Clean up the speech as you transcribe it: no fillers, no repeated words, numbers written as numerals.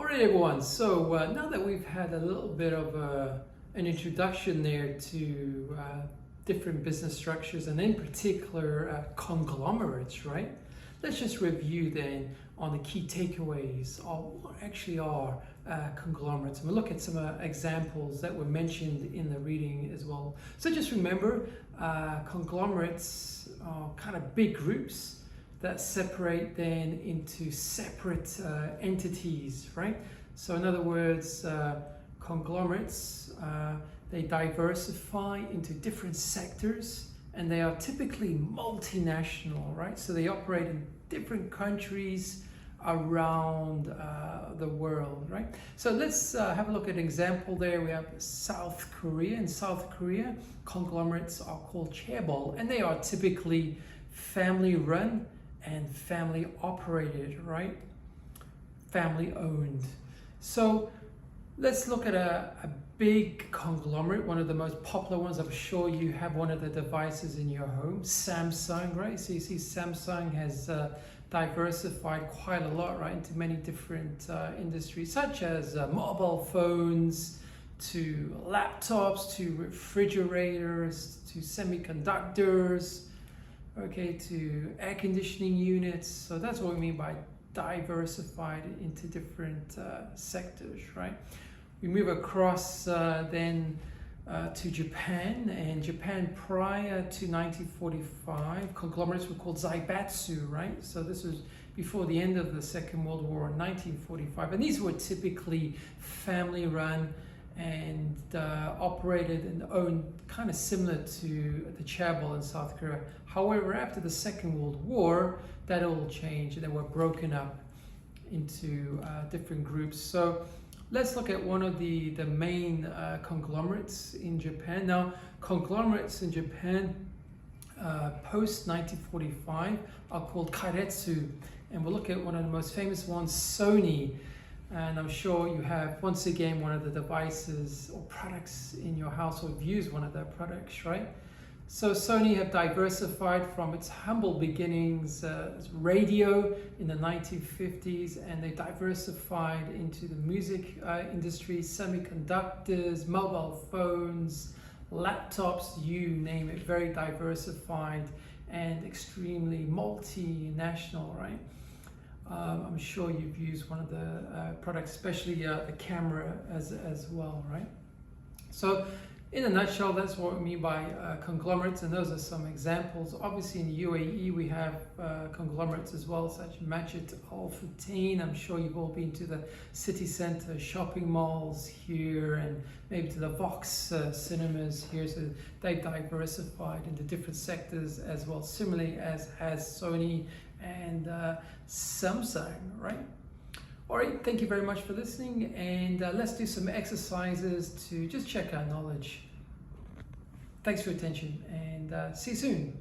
Alright everyone, so now that we've had a little bit of an introduction there to different business structures and in particular conglomerates, right? Let's just review then on the key takeaways of what actually are conglomerates. And we'll look at some examples that were mentioned in the reading as well. So just remember, conglomerates are kind of big groups that separate then into separate entities, right? So in other words, conglomerates, they diversify into different sectors and they are typically multinational, right? So they operate in different countries around the world, right? So let's have a look at an example there. We have South Korea. In South Korea, conglomerates are called chaebol and they are typically family run and family operated, right? Family owned. So let's look at a big conglomerate, one of the most popular ones. I'm sure you have one of the devices in your home, Samsung, right? So you see Samsung has diversified quite a lot, right, into many different industries, such as mobile phones, to laptops, to refrigerators, to semiconductors, okay, to air conditioning units. So that's what we mean by diversified into different sectors, right? We move across then to Japan, and Japan prior to 1945, conglomerates were called zaibatsu, right? So this was before the end of the Second World War in 1945, and these were typically family run and operated and owned kind of similar to the chaebol in South Korea. However, after the Second World War, that all changed and they were broken up into different groups. So let's look at one of the main conglomerates in Japan. Now, conglomerates in Japan post 1945 are called kairetsu, and we'll look at one of the most famous ones, Sony. And I'm sure you have, once again, one of the devices or products in your house, or have used one of their products, right? So Sony have diversified from its humble beginnings as radio in the 1950s, and they diversified into the music industry, semiconductors, mobile phones, laptops, you name it, very diversified and extremely multinational, right? I'm sure you've used one of the products, especially the camera as well, right? So in a nutshell, that's what we mean by conglomerates, and those are some examples. Obviously in the UAE we have conglomerates as well, such as Majid Al Futtaim. I'm sure you've all been to the city centre shopping malls here, and maybe to the Vox cinemas here. So they've diversified into different sectors as well, similarly as has Sony and Samsung, right? All right, thank you very much for listening, and let's do some exercises to just check our knowledge. Thanks for your attention, and see you soon.